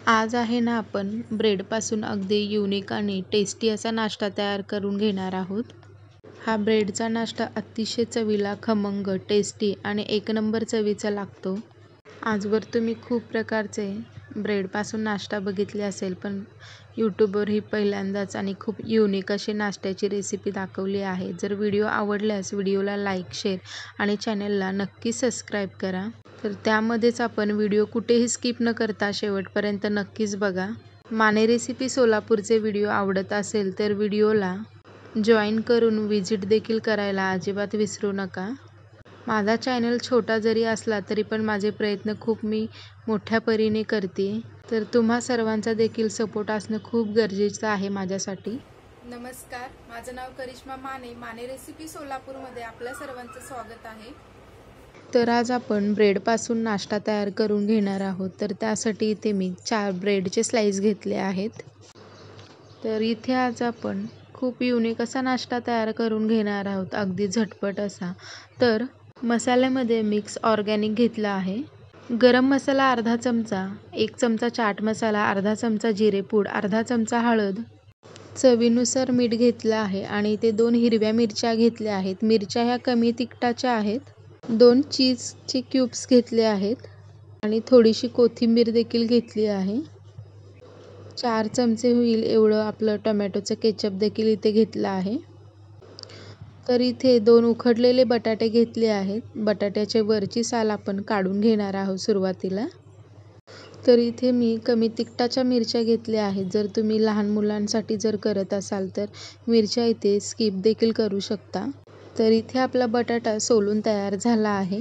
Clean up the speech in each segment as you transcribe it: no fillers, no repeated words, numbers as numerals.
आज आहे ना आपण ब्रेडपासून अगदी युनिक आणि टेस्टी असा नाश्ता तयार करून घेणार आहोत. हा ब्रेडचा नाश्ता अतिशय चवीला खमंग, टेस्टी आणि एक नंबर चवीचा लागतो. आजवर तुम्ही खूप प्रकारचे ब्रेडपासून नाश्ता बघितले असेल, पण यूट्यूबवर ही पहिल्यांदाच आणि खूप युनिक अशी नाश्त्याची रेसिपी दाखवली आहे. जर व्हिडिओ आवडल्यास व्हिडिओला लाईक, शेअर आणि चॅनलला नक्की सबस्क्राईब करा. तर त्यामध्येच आपण व्हिडिओ कुठेही स्किप न करता शेवटपर्यंत नक्कीच बघा. माने रेसिपी सोलापूरचे व्हिडिओ आवडत असेल तर व्हिडिओला जॉईन करून व्हिजिट देखील करायला अजिबात विसरू नका. माझा चॅनल छोटा जरी असला तरी पण माझे प्रयत्न खूप मी मोठ्या परीने करते, तर तुम्हा सर्वांचा देखील सपोर्ट असणं खूप गरजेचं आहे माझ्यासाठी. नमस्कार, माझं नाव करिश्मा माने. माने रेसिपी सोलापूरमध्ये आपल्या सर्वांचं स्वागत आहे. तर आज आपण ब्रेडपासून नाश्ता तयार करून घेणार आहोत. तर त्यासाठी इथे मी 4 ब्रेडचे स्लाइस घेतले आहेत. तर इथे आज आपण खूप युनिक असा नाश्ता तयार करून घेणार आहोत, अगदी झटपट असा. तर मसाल्यामध्ये मिक्स ऑर्गॅनिक घेतला आहे. गरम मसाला अर्धा चमचा, 1 चमचा चाट मसाला, अर्धा चमचा जिरेपूड, अर्धा चमचा हळद, चवीनुसार मीठ घेतलं आहे आणि इथे 2 हिरव्या मिरच्या घेतल्या आहेत. मिरच्या ह्या कमी तिखटाच्या आहेत. 2 चीजचे क्यूब्स घेतले आहेत आणि थोडीशी कोथिंबीर देखील घेतली आहे. 4 चमचे होईल एवढं आपलं टोमॅटोचं केचप देखील इथे घेतलं आहे. तर इथे 2 उकडलेले बटाटे घेतले आहेत. बटाट्याची वरची साल आपण काढून घेणार आहोत सुरुवातीला. तर इथे मी कमी तिखटाच्या मिरच्या घेतल्या आहेत. जर तुम्ही लहान मुलांसाठी जर करत असाल तर मिरच्या इथे स्किप देखील करू शकता. तर इथे आपला बटाटा सोलून तयार झाला आहे.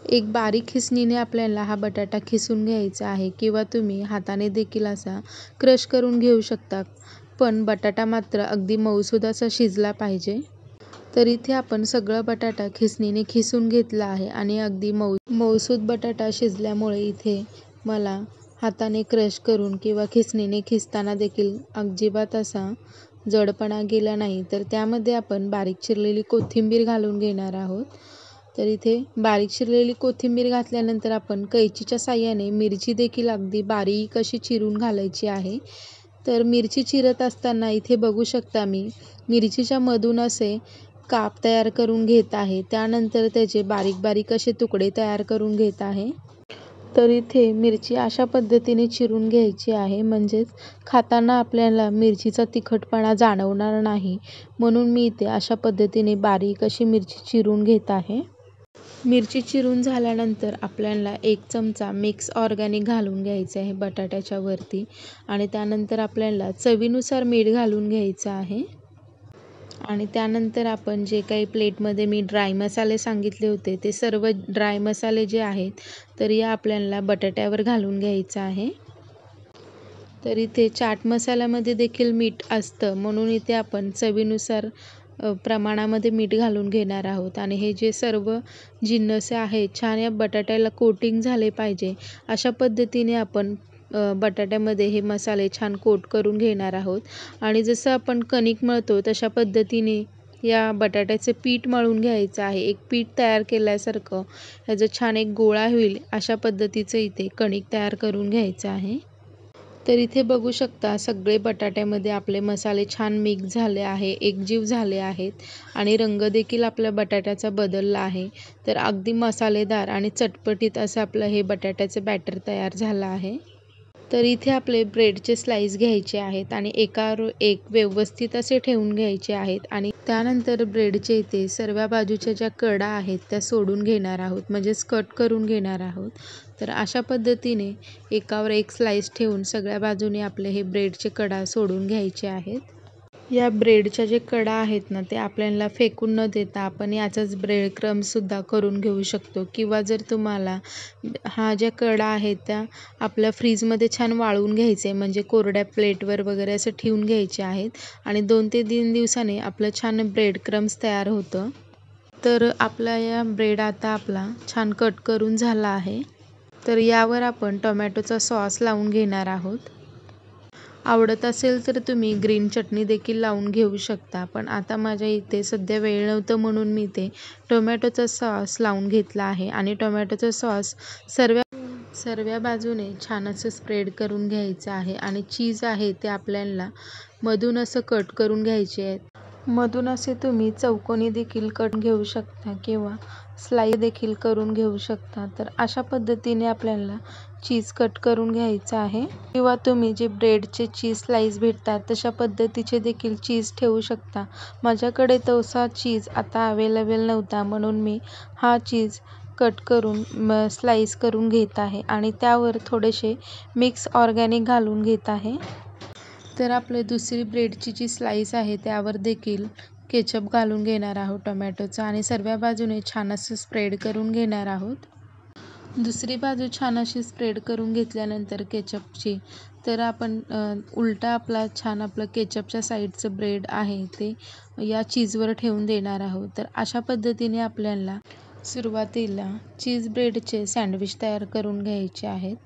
एक बारीक खिसणीने आपल्याला हा बटाटा खिसून घ्यायचा आहे किंवा तुम्ही हाताने देखील असा क्रश करून घेऊ शकता, पण बटाटा मात्र अगदी मऊसूद असा शिजला पाहिजे. तर इथे आपण सगळं बटाटा खिसणीने खिसून घेतला आहे आणि अगदी मऊसूद बटाटा शिजल्यामुळे इथे मला हाताने क्रश करून किंवा खिसणीने खिसताना देखील अजिबात असा जडपणा गेला नाही. तर त्यामध्ये आपण बारीक चिरलेली कोथिंबीर घालून घेणार आहोत. तर इथे बारीक चिरलेली कोथिंबीर घातल्यानंतर आपण कैचीच्या साहाय्याने मिरची देखील अगदी बारीक अशी चिरून घालायची आहे. तर मिरची चिरत असताना इथे बघू शकता मी मिरचीच्या मधून असे काप तयार करून घेत आहे. त्यानंतर त्याचे बारीक बारीक असे तुकडे तयार करून घेत आहे. तर इथे मिरची अशा पद्धतीने चिरून घ्यायची आहे, म्हणजेच खाताना आपल्याला मिरचीचा तिखटपणा जाणवणार नाही. म्हणून मी इथे अशा पद्धतीने बारीक अशी मिरची चिरून घेत आहे. मिरची चिरून झाल्यानंतर आपल्याला 1 चमचा मिक्स ऑर्गॅनिक घालून घ्यायचं आहे बटाट्याच्या वरती आणि त्यानंतर आपल्याला चवीनुसार मीठ घालून घ्यायचं आहे. आणि त्यानंतर आपण जे काही प्लेटमध्ये मी ड्राय मसाले सांगितले होते ते सर्व ड्राय मसाले जे आहेत तर या आपल्याला बटाट्यावर घालून घ्यायचं आहे. तर इथे चाट मसाल्यामध्ये देखील मीठ असतं, म्हणून इथे आपण चवीनुसार प्रमाणामध्ये मीठ घालून घेणार आहोत. आणि हे जे सर्व जिन्नस आहेत छान या बटाट्याला कोटिंग झाले पाहिजे अशा पद्धतीने आपण बटाट्यामध्ये हे मसाले छान कोट करून घेणार आहोत. आणि जसं आपण कणिक मळतो तशा पद्धतीने या बटाट्याचं पीठ मळून घ्यायचं आहे. एक पीठ तयार केल्यासारखं ह्याचं छान एक गोळा होईल अशा पद्धतीचं इथे कणिक तयार करून घ्यायचं आहे. तर इथे बघू शकता सगळे बटाट्यामध्ये आपले मसाले छान मिक्स झाले आहे, एकजीव झाले आहेत आणि रंग देखील आपल्या बटाट्याचा बदलला आहे. तर अगदी मसालेदार आणि चटपटीत असं आपलं हे बटाट्याचं बॅटर तयार झालं आहे. तर इथे आपले ब्रेडचे स्लाइस घ्यायचे आहेत आणि एकावर एक व्यवस्थित असे ठेवून घ्यायचे आहेत. आणि त्यानंतर ब्रेडचे इथे सर्व बाजूच्या ज्या कडा आहेत त्या सोडून घेणार आहोत, म्हणजेच कट करून घेणार आहोत. तर अशा पद्धतीने एकावर एक स्लाइस ठेवून सगळ्या बाजूने आपले हे ब्रेडचे कडा सोडून घ्यायचे आहेत. या ब्रेडच्या जे कडा आहेत ना ते आपल्याला फेकून न देता आपण याचाच ब्रेड क्रम्ससुद्धा करून घेऊ शकतो. किंवा जर तुम्हाला हा ज्या कडा आहेत त्या आपल्या फ्रीजमध्ये छान वाळवून घ्यायचे, म्हणजे कोरड्या प्लेटवर वगैरे असं ठेवून घ्यायचे आहेत आणि 2 ते 3 दिवसांनी आपलं छान ब्रेड क्रम्स तयार होतं. तर आपला या ब्रेड आता आपला छान कट करून झाला आहे. तर यावर आपण टोमॅटोचा सॉस लावून घेणार आहोत. आवडत असेल तर तुम्ही ग्रीन चटणी देखील लावून घेऊ शकता, पण आता माझ्या इथे सध्या वेळ नव्हतं म्हणून मी इथे टोमॅटोचा सॉस लावून घेतला आहे. आणि टोमॅटोचा सॉस सर्व सर्व बाजूने छान असं स्प्रेड करून घ्यायचं आहे आणि चीज आहे ते आपल्याला मधून असं कट करून घ्यायचे आहेत। मधून असे तुम्ही चौकोनी देखील कट घेऊ शकता किंवा स्लाइस देखील करून घेऊ शकता। तर अशा पद्धतीने आपल्याला चीज कट करून घ्यायचं आहे किंवा तुम्ही जे ब्रेडचे चीज स्लाइस भेटतात तशा पद्धतीचे देखील चीज ठेवू शकता। माझ्याकडे तसा चीज आता अवेलेबल नव्हता म्हणून मी हा चीज कट करून स्लाइस करून घेत आहे आणि त्यावर थोडेसे मिक्स ऑर्गॅनिक घालून घेत आहे। तर आपले दुसरी ब्रेडची जी स्लाइस आहे त्यावर देखील केचप घालून घेणार आहोत टोमॅटोचा आणि सर्व बाजूने छान असं स्प्रेड करून घेणार आहोत। दुसरी बाजू छान अशी स्प्रेड करून घेतल्यानंतर केचपची तर आपण उलटा आपला छान आपलं केचपच्या साईडचं ब्रेड आहे ते या चीजवर ठेवून देणार आहोत। तर अशा पद्धतीने आपल्याला सुरुवातीला चीज ब्रेडचे सँडविच तयार करून घ्यायचे आहेत।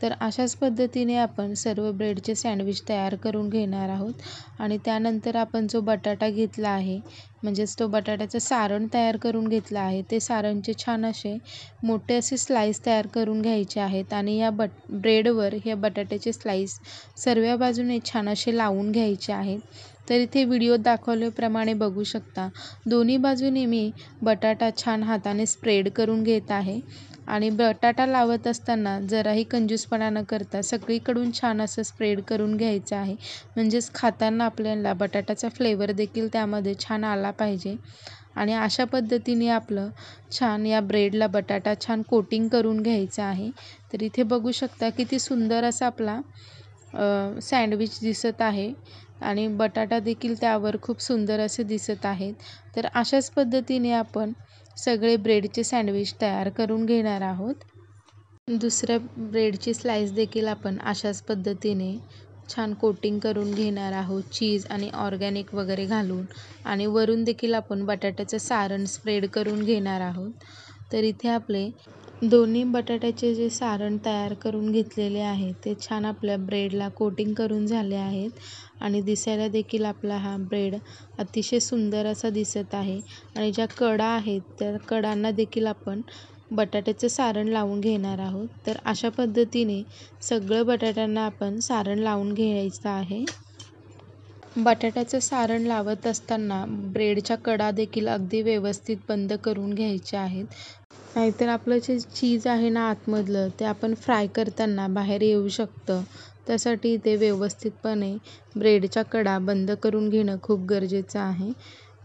तर अशाच पद्धतीने आपण सर्व ब्रेडचे सँडविच तयार करून घेणार आहोत आणि त्यानंतर आपण जो बटाटा घेतला आहे म्हणजेच तो बटाट्याचं सारण तयार करून घेतला आहे ते सारणचे छान असे मोठे असे स्लाइस तयार करून घ्यायचे आहेत आणि या ब्रेडवर हे बटाट्याचे स्लाइस सर्व बाजूने छान असे लावून घ्यायचे आहेत। तर इथे व्हिडिओ दाखवल्याप्रमाणे बघू शकता दोन्ही बाजूने मी बटाटा छान हाताने स्प्रेड करून घेत आहे आणि बटाटा लावत असताना जराही कंजूसपणा न करता सगळीकडून छान असं स्प्रेड करून घ्यायचं आहे म्हणजेच खाताना आपल्याला बटाट्याचा फ्लेवर देखील त्यामध्ये छान आला पाहिजे। आणि अशा पद्धतीने आपलं छान या ब्रेडला बटाटा छान कोटिंग करून घ्यायचं आहे। तर इथे बघू शकता किती सुंदर असा आपला सँडविच दिसत आहे आणि बटाटा देखील त्यावर खूप सुंदर असे दिसत आहेत। तर अशाच पद्धतीने आपण सगळे ब्रेडचे सँडविच तयार करून घेणार आहोत। दुसऱ्या ब्रेडची स्लाइस देखील आपण अशाच पद्धतीने छान कोटिंग करून घेणार आहोत चीज आणि ऑर्गॅनिक वगैरे घालून आणि वरून देखील आपण बटाट्याचं सारण स्प्रेड करून घेणार आहोत। तर इथे आपले दोन्ही बटाट्याचे जे सारण तयार करून घेतलेले आहे ते छान आपल्या ब्रेडला कोटिंग करून झाले आहेत आणि दिसायला देखील आपला हा ब्रेड अतिशय सुंदर असा दिसत आहे आणि ज्या कडा आहेत त्या कडांना देखील आपण बटाट्याचं सारण लावून घेणार आहोत। तर अशा पद्धतीने सगळं बटाट्यांना आपण सारण लावून घ्यायचं आहे। बटाट्याचं सारण लावत असताना ब्रेडच्या कडा देखील अगदी व्यवस्थित बंद करून घ्यायच्या आहेत, नाहीतर आपलं जे चीज आहे ना आतमधलं ते आपण फ्राय करताना बाहेर येऊ शकतं। त्यासाठी ते व्यवस्थितपणे ब्रेडच्या कडा बंद करून घेणं खूप गरजेचं आहे।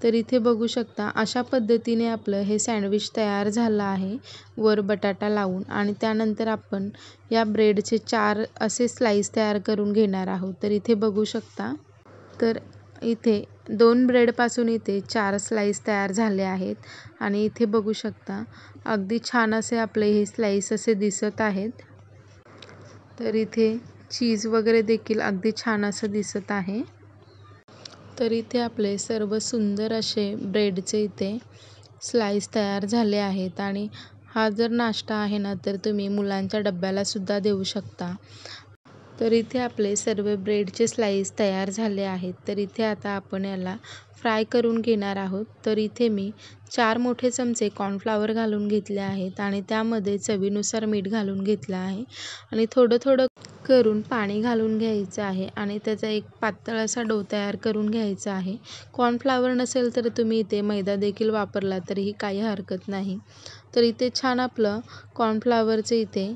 तर इथे बघू शकता अशा पद्धतीने आपलं हे सँडविच तयार झालं आहे वर बटाटा लावून आणि त्यानंतर आपण या ब्रेडचे 4 असे स्लाइस तयार करून घेणार आहोत। तर इथे बघू शकता तर इथे 2 ब्रेडपासून इथे 4 स्लाइस तयार झाले आहेत आणि इथे बघू शकता अगदी छान असे आपले हे स्लाइस असे दिसत आहेत। तर इथे चीज वगैरे देखील अगदी छान असं दिसत आहे। तर इथे आपले सर्व सुंदर असे ब्रेडचे इथे स्लाइस तयार झाले आहेत आणि हा जर नाश्ता आहे ना तर तुम्ही मुलांच्या डब्याला सुद्धा देऊ शकता। तर इथे आपले सर्व ब्रेडचे स्लाइस तयार झाले आहेत। तर इथे आता आपण याला फ्राय करून घेणार आहोत। तर इथे मी 4 मोठे चमचे कॉर्नफ्लॉवर घालून घेतले आहेत आणि त्यामध्ये चवीनुसार मीठ घालून घेतलं आहे आणि थोडं थोडं करून पाणी घालून घ्यायचं आहे आणि त्याचा एक पातळ असा डो तयार करून घ्यायचा आहे। कॉर्नफ्लॉवर नसेल तर तुम्ही इथे मैदा देखील वापरला तरीही काही हरकत नाही। तर इथे छान आपलं कॉर्नफ्लॉवरचं इथे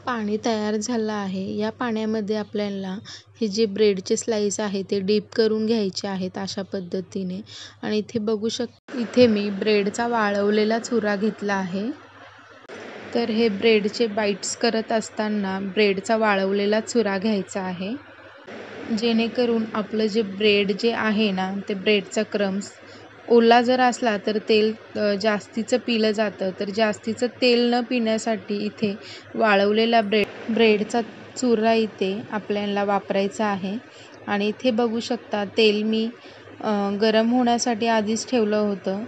पाणी तयार झालं आहे। या पाण्यामध्ये आपल्याला हे जे ब्रेडचे स्लाइस आहे ते डीप करून घ्यायचे आहेत अशा पद्धतीने आणि इथे बघू शकता इथे मी ब्रेडचा वाळवलेला चुरा घेतला आहे। तर हे ब्रेडचे बाईट्स करत असताना ब्रेडचा वाळवलेला चुरा घ्यायचा आहे जेणेकरून आपलं जे ब्रेड जे आहे ना ते ब्रेडचा क्रम्स ओला जर असला तर तेल जास्तीचं पिलं जातं। तर जास्तीचं तेल न पिण्यासाठी इथे वाळवलेला ब्रेडचा चुरा इथे आपल्याला वापरायचा आहे आणि इथे बघू शकता तेल मी गरम होण्यासाठी आधीच ठेवलं होतं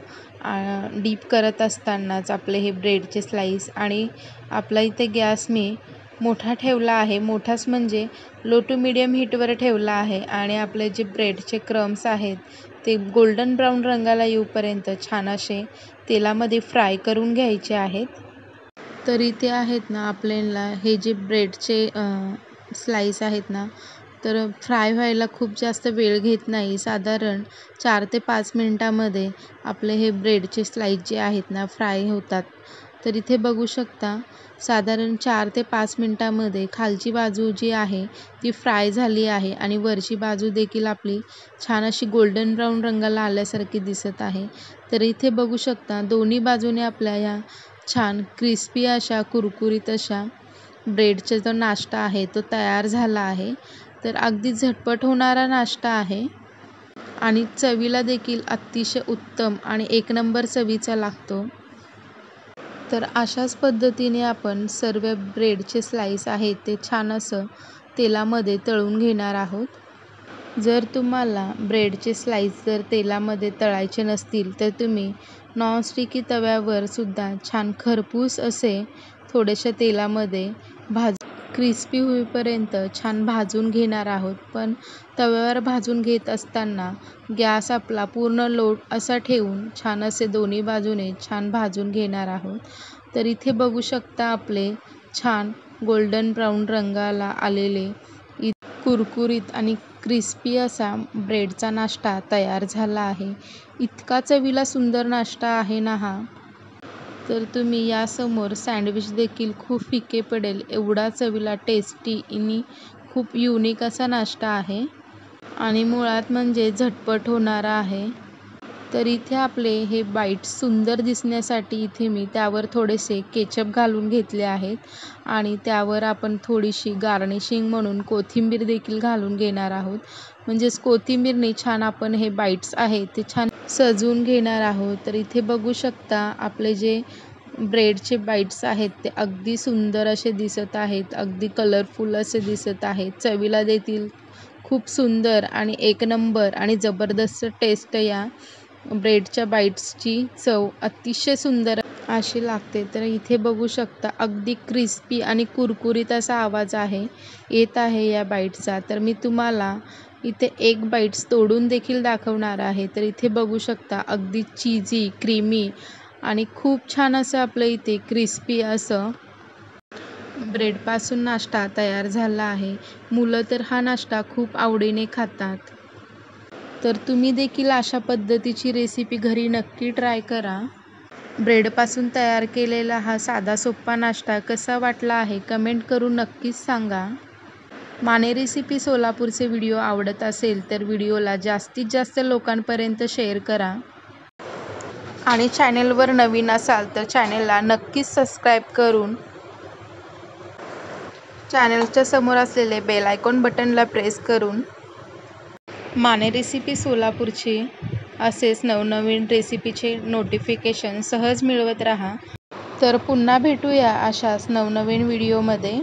डीप करत असतानाच आपले हे ब्रेडचे स्लाइस आणि आपला इथे गॅस मी मोठा ठेवला आहे। मोठाच म्हणजे लो टू मीडियम हीटवर ठेवला आहे आणि आपले जे ब्रेडचे क्रम्स आहेत ते गोल्डन ब्राऊन रंगाला येऊपर्यंत छान असे तेलामध्ये फ्राय करून घ्यायचे आहेत। तर इथे आहेत ना आपल्याला हे जे ब्रेडचे स्लाईस आहेत ना, तर फ्राय व्हायला खूप जास्त वेळ घेत नाही. साधारण 4 ते 5 मिनिटामध्ये आपले हे ब्रेडचे स्लाईस जे आहेत ना फ्राय होतात. तर इथे बघू शकता साधारण 4 ते 5 मिनिटामध्ये खालची बाजू जी आहे ती फ्राय झाली आहे आणि वरची बाजू देखील आपली छान अशी गोल्डन ब्राऊन रंगाला आल्यासारखी दिसत आहे. तर इथे बघू शकता दोन्ही बाजूने आपल्या या छान क्रिस्पी अशा कुरकुरीत अशा ब्रेडचा जो नाश्ता आहे तो तयार झाला आहे. तर अगदी झटपट होणारा नाश्ता आहे आणि चवीला देखील अतिशय उत्तम आणि एक नंबर चवीचा लागतो. तर अशाच पद्धतीने आपण सर्व ब्रेडचे स्लाईस आहेत ते छान असं तेलामध्ये तळून घेणार आहोत. जर तुम्हाला ब्रेडचे स्लाईस जर तेलामध्ये तळायचे नसतील तर तुम्ही नॉनस्टिकी तव्यावर सुद्धा छान खरपूस असे थोड्याशा तेलामध्ये क्रिस्पी होईपर्यंत छान भाजून घेणार आहोत. पण तव्यावर भाजून घेत असताना गॅस आपला पूर्ण लो असा ठेवून छान असे दोन्ही बाजूने छान भाजून घेणार आहोत. तर इथे बघू शकता आपले छान गोल्डन ब्राऊन रंगाला आलेले कुरकुरीत आणि क्रिस्पी असा ब्रेडचा नाश्ता तयार झाला आहे. इतका चवीला सुंदर नाश्ता आहे ना हा. तर तुम्ही यासमोर सँडविच देखील खूप फिके पडेल एवढा चवीला टेस्टी आणि खूप युनिक असा नाश्ता आहे आणि मुळात म्हणजे झटपट होणारा आहे. तर इथे आपले हे बाईट्स सुंदर दिसण्यासाठी इथे मी त्यावर थोडेसे केचप घालून घेतले आहेत आणि त्यावर आपण थोडीशी गार्निशिंग म्हणून कोथिंबीर देखील घालून घेणार आहोत. म्हणजेच कोथिंबीरने छान आपण हे बाईट्स आहेत ते छान सजवून घेणार आहोत. तर इथे बघू शकता आपले जे ब्रेडचे बाईट्स आहेत ते अगदी सुंदर असे दिसत आहेत, अगदी कलरफुल असे दिसत आहेत. चवीला देखील खूप सुंदर आणि एक नंबर आणि जबरदस्त टेस्ट या ब्रेडच्या बाईट्सची चव अतिशय सुंदर अशी लागते. तर इथे बघू शकता अगदी क्रिस्पी आणि कुरकुरीत असा आवाज येत आहे या बाईटचा. तर मी तुम्हाला इथे एक बाईट्स तोडून देखील दाखवणार आहे. तर इथे बघू शकता अगदी चीजी, क्रीमी आणि खूप छान असं आपलं इथे क्रिस्पी असं ब्रेडपासून नाश्ता तयार झाला आहे. मुलं तर हा नाश्ता खूप आवडीने खातात. तर तुम्ही देखील अशा पद्धतीची रेसिपी घरी नक्की ट्राय करा. ब्रेडपासून तयार केलेला हा साधा सोप्पा नाश्ता कसा वाटला आहे कमेंट करून नक्कीच सांगा. माने रेसिपी सोलापूरचे व्हिडिओ आवडत असेल तर व्हिडिओला जास्तीत जास्त लोकांपर्यंत शेअर करा आणि चॅनेलवर नवीन असाल तर चॅनेलला नक्कीच सबस्क्राईब करून चॅनेलच्या समोर असलेले बेल आयकॉन बटनला प्रेस करून माने रेसिपी सोलापूरचे असेच नवनवीन रेसिपीचे नोटिफिकेशन सहज मिळवत राहा. तर पुन्हा भेटूया अशाच नवनवीन व्हिडिओमध्ये.